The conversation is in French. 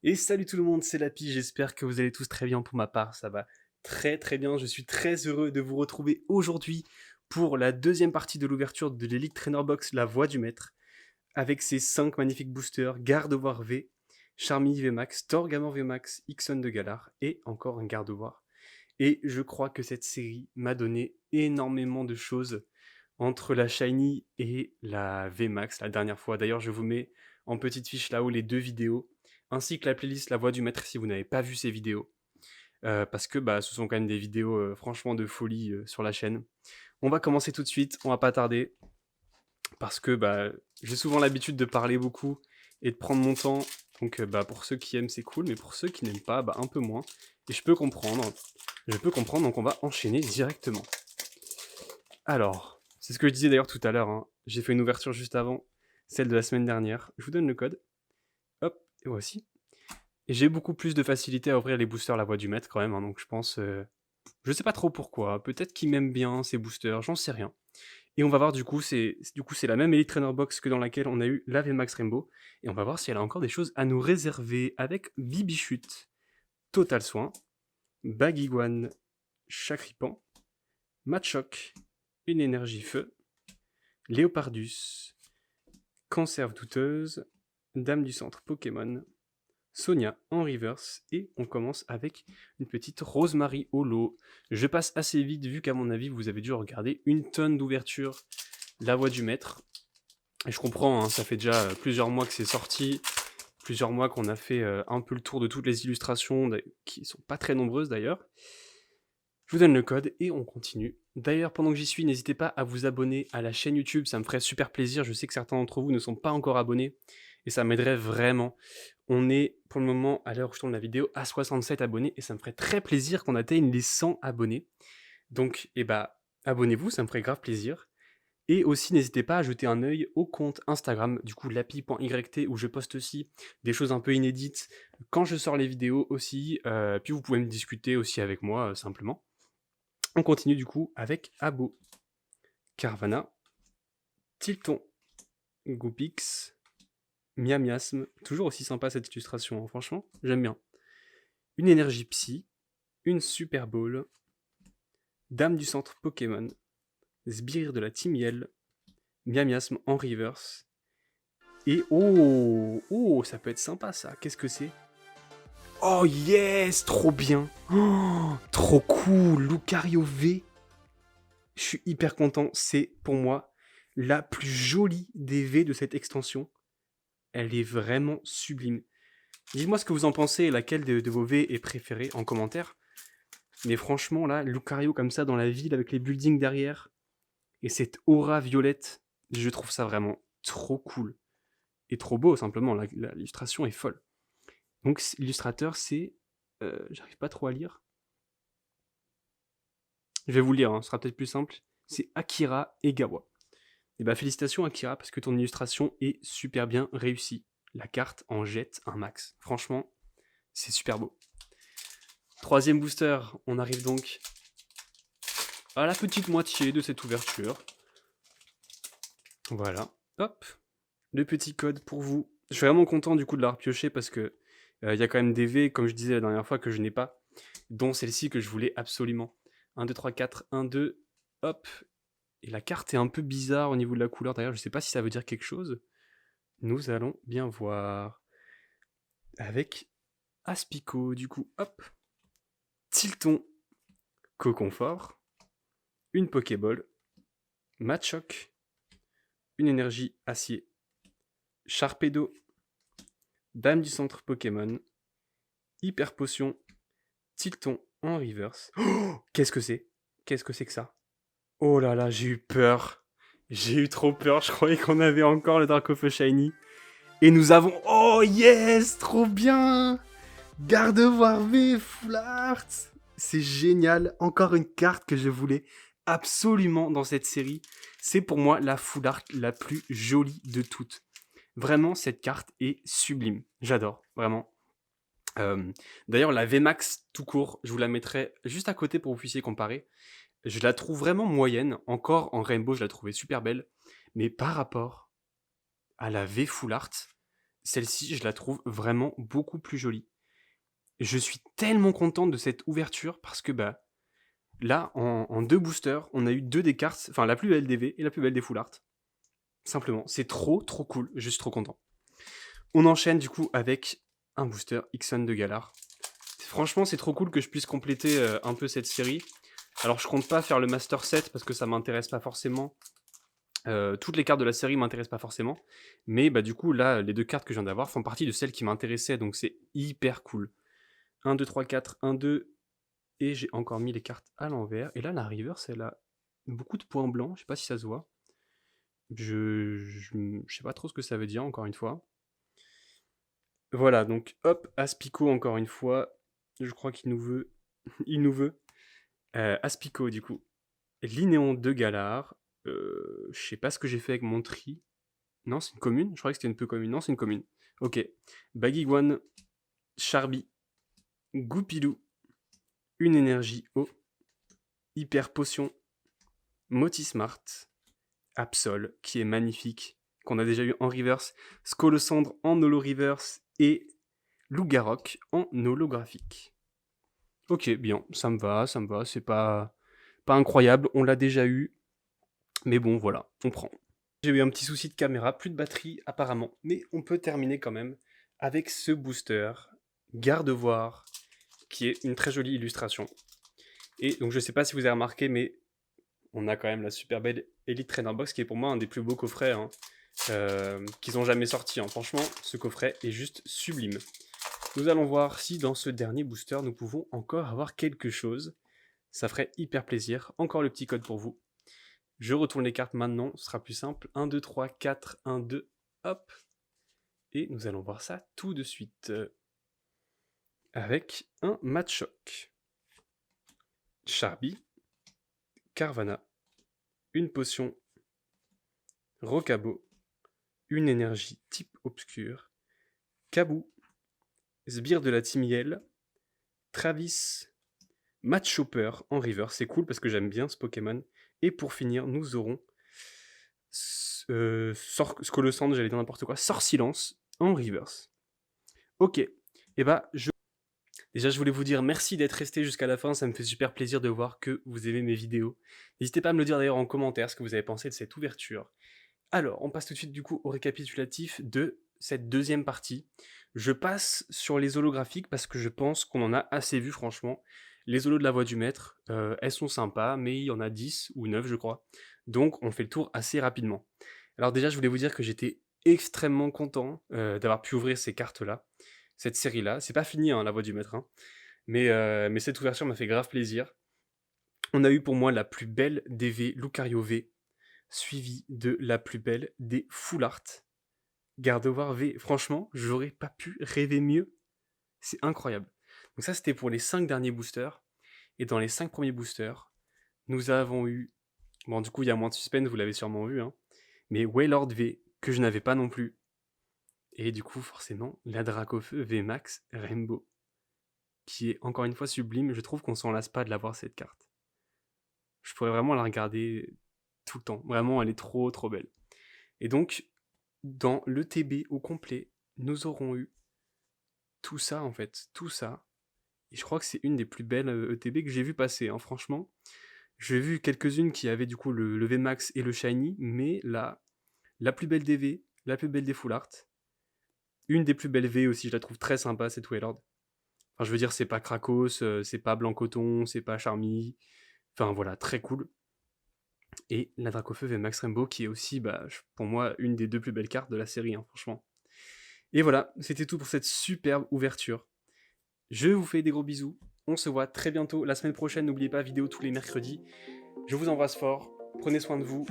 Et salut tout le monde, c'est Lapi, j'espère que vous allez tous très bien. Pour ma part, ça va très très bien. Je suis très heureux de vous retrouver aujourd'hui pour la deuxième partie de l'ouverture de l'Elite Trainer Box La Voix du Maître, avec ses 5 magnifiques boosters, Gardevoir V, Charmy VMAX, Torgamor VMAX, Ixon de Galar et encore un Gardevoir. Et je crois que cette série m'a donné énormément de choses entre la Shiny et la VMAX la dernière fois. D'ailleurs, je vous mets en petite fiche là-haut les deux vidéos, ainsi que la playlist La Voix du Maître si vous n'avez pas vu ces vidéos. Parce que bah, ce sont quand même des vidéos franchement de folie sur la chaîne. On va commencer tout de suite, on va pas tarder, parce que bah, j'ai souvent l'habitude de parler beaucoup et de prendre mon temps. Donc bah, pour ceux qui aiment, c'est cool, mais pour ceux qui n'aiment pas, bah, un peu moins. Et je peux comprendre. Je peux comprendre, donc on va enchaîner directement. Alors, c'est ce que je disais d'ailleurs tout à l'heure, hein. J'ai fait une ouverture juste avant, celle de la semaine dernière. Je vous donne le code. Hop, et voici. Et j'ai beaucoup plus de facilité à ouvrir les boosters La Voix du Maître quand même, hein, donc je pense... je sais pas trop pourquoi, peut-être qu'ils m'aiment bien ces boosters, j'en sais rien. Et on va voir du coup c'est la même Elite Trainer Box que dans laquelle on a eu la VMAX Rainbow, et on va voir si elle a encore des choses à nous réserver avec Bibichute, Total Soin, Bagiguan, Chakripan, Machoc, une énergie feu, Léopardus, Conserve douteuse, Dame du centre Pokémon, Sonia en reverse, et on commence avec une petite Rosemary Holo. Je passe assez vite vu qu'à mon avis vous avez dû regarder une tonne d'ouvertures La Voix du Maître. Et je comprends, hein, ça fait déjà plusieurs mois que c'est sorti, plusieurs mois qu'on a fait un peu le tour de toutes les illustrations, qui sont pas très nombreuses d'ailleurs. Je vous donne le code et on continue. D'ailleurs, pendant que j'y suis, n'hésitez pas à vous abonner à la chaîne YouTube, ça me ferait super plaisir. Je sais que certains d'entre vous ne sont pas encore abonnés et ça m'aiderait vraiment. On est pour le moment, à l'heure où je tourne la vidéo, à 67 abonnés et ça me ferait très plaisir qu'on atteigne les 100 abonnés. Donc, abonnez-vous, ça me ferait grave plaisir. Et aussi, n'hésitez pas à jeter un œil au compte Instagram, du coup, lapi.yt, où je poste aussi des choses un peu inédites quand je sors les vidéos aussi. Puis vous pouvez me discuter aussi avec moi, simplement. On continue du coup avec Abo, Carvana, Tilton, Goopix, Miamiasme, toujours aussi sympa cette illustration, hein, franchement, j'aime bien. Une énergie psy, une Super Ball, Dame du centre Pokémon, Sbire de la Team Yell, Miamiasme en reverse, et oh, ça peut être sympa ça, qu'est-ce que c'est? Oh yes, trop bien, oh, trop cool, Lucario V. Je suis hyper content, c'est pour moi la plus jolie des V de cette extension. Elle est vraiment sublime. Dites-moi ce que vous en pensez, laquelle de vos V est préférée en commentaire. Mais franchement, là, Lucario comme ça dans la ville avec les buildings derrière et cette aura violette, je trouve ça vraiment trop cool. Et trop beau, simplement. L'illustration est folle. Donc, l'illustrateur, c'est. J'arrive pas trop à lire. Je vais vous lire, hein, ce sera peut-être plus simple. C'est Akira Egawa. Et bah félicitations Akira parce que ton illustration est super bien réussie. La carte en jette un max. Franchement, c'est super beau. Troisième booster, on arrive donc à la petite moitié de cette ouverture. Voilà, hop, le petit code pour vous. Je suis vraiment content du coup de l'avoir pioché parce que il y a quand même des V, comme je disais la dernière fois, que je n'ai pas, dont celle-ci que je voulais absolument. 1, 2, 3, 4, 1, 2, hop. Et la carte est un peu bizarre au niveau de la couleur, d'ailleurs, je sais pas si ça veut dire quelque chose. Nous allons bien voir. Avec Aspico, du coup, hop. Tilton, Coconfort, une Pokéball, Machoc, une énergie acier, Sharpedo, Dame du centre Pokémon, Hyper Potion, Tilton en reverse. Oh, qu'est-ce que c'est? Qu'est-ce que c'est que ça? Oh là là, j'ai eu peur. J'ai eu trop peur, je croyais qu'on avait encore le Dracofeu Shiny. Et nous avons... Oh yes, trop bien! Gardevoir V, Full Art. C'est génial, encore une carte que je voulais absolument dans cette série. C'est pour moi la Full Art la plus jolie de toutes. Vraiment, cette carte est sublime. J'adore, vraiment. Euh, D'ailleurs, la VMAX tout court, je vous la mettrai juste à côté pour que vous puissiez comparer. Je la trouve vraiment moyenne. Encore en Rainbow, je la trouvais super belle. Mais par rapport à la V Full Art, celle-ci, je la trouve vraiment beaucoup plus jolie. Je suis tellement content de cette ouverture parce que bah là, en 2 boosters, on a eu 2 des cartes, enfin la plus belle des V et la plus belle des full art. Simplement, c'est trop cool, je suis trop content. On enchaîne du coup avec un booster Ixon de Galar. Franchement, c'est trop cool que je puisse compléter un peu cette série. Alors je compte pas faire le Master Set parce que ça m'intéresse pas forcément. Toutes les cartes de la série m'intéressent pas forcément. Mais bah du coup là, les 2 cartes que je viens d'avoir font partie de celles qui m'intéressaient, donc c'est hyper cool. 1, 2, 3, 4, 1, 2, et j'ai encore mis les cartes à l'envers. Et là, la reverse, elle a beaucoup de points blancs, je sais pas si ça se voit. Je sais pas trop ce que ça veut dire, encore une fois. Voilà, donc hop, Aspico encore une fois. Je crois qu'il nous veut. Il nous veut. Aspico, du coup. Linéon de Galar. Je sais pas ce que j'ai fait avec mon tri. Non, c'est une commune. Je croyais que c'était une peu commune. Non, c'est une commune. Ok. Bagiguan, Charby, Goupilou, une énergie eau, Hyper Potion, Motismart, Absol, qui est magnifique, qu'on a déjà eu en reverse, Skolosandre en holo reverse et Lougarok en holographique. Ok, bien, ça me va, c'est pas incroyable, on l'a déjà eu, mais bon, voilà, on prend. J'ai eu un petit souci de caméra, plus de batterie apparemment, mais on peut terminer quand même avec ce booster, Gardevoir, qui est une très jolie illustration. Et donc je sais pas si vous avez remarqué, mais on a quand même la super belle Elite Trainer Box, qui est pour moi un des plus beaux coffrets qu'ils ont jamais sorti. Franchement, ce coffret est juste sublime. Nous allons voir si dans ce dernier booster, nous pouvons encore avoir quelque chose. Ça ferait hyper plaisir. Encore le petit code pour vous. Je retourne les cartes maintenant, ce sera plus simple. 1, 2, 3, 4, 1, 2, hop. Et nous allons voir ça tout de suite. Avec un Machoke. Charby. Carvana. Une potion. Rocabo. Une énergie type obscur. Kabou. Sbire de la Timiel. Travis. Matchopper en river. C'est cool parce que j'aime bien ce Pokémon. Et pour finir, nous aurons Skolosand, j'allais dire n'importe quoi, Sorsilence en reverse. Ok, et bah déjà je voulais vous dire merci d'être resté jusqu'à la fin, ça me fait super plaisir de voir que vous aimez mes vidéos. N'hésitez pas à me le dire d'ailleurs en commentaire ce que vous avez pensé de cette ouverture. Alors, on passe tout de suite du coup au récapitulatif de cette deuxième partie. Je passe sur les holographiques parce que je pense qu'on en a assez vu franchement. Les holos de la voix du maître, elles sont sympas, mais il y en a 10 ou 9 je crois. Donc on fait le tour assez rapidement. Alors déjà je voulais vous dire que j'étais extrêmement content d'avoir pu ouvrir ces cartes-là, cette série-là. C'est pas fini la voix du maître, mais cette ouverture m'a fait grave plaisir. On a eu pour moi la plus belle des V, Lucario V, suivi de la plus belle des Full Art. Gardevoir V, franchement, j'aurais pas pu rêver mieux. C'est incroyable. Donc ça, c'était pour les 5 derniers boosters. Et dans les 5 premiers boosters, nous avons eu... Bon, du coup, il y a moins de suspense, vous l'avez sûrement vu, mais Wailord V, que je n'avais pas non plus. Et du coup, forcément, la Dracofeu VMAX Rainbow, qui est encore une fois sublime. Je trouve qu'on s'en lasse pas de l'avoir, cette carte. Je pourrais vraiment la regarder tout le temps. Vraiment, elle est trop belle. Et donc, dans l'ETB au complet, nous aurons eu tout ça, en fait. Tout ça. Et je crois que c'est une des plus belles ETB que j'ai vu passer, franchement. J'ai vu quelques-unes qui avaient du coup le VMAX et le Shiny, mais là, la plus belle des V, la plus belle des Full Art. Une des plus belles V aussi, je la trouve très sympa, cette Wailord. Enfin, je veux dire, c'est pas Krakos, c'est pas Blancoton, c'est pas Charmy. Enfin, voilà, très cool. Et la Dracofeu VMAX Rainbow, qui est aussi, pour moi, une des 2 plus belles cartes de la série, franchement. Et voilà, c'était tout pour cette superbe ouverture. Je vous fais des gros bisous. On se voit très bientôt la semaine prochaine. N'oubliez pas, vidéo tous les mercredis. Je vous embrasse fort. Prenez soin de vous.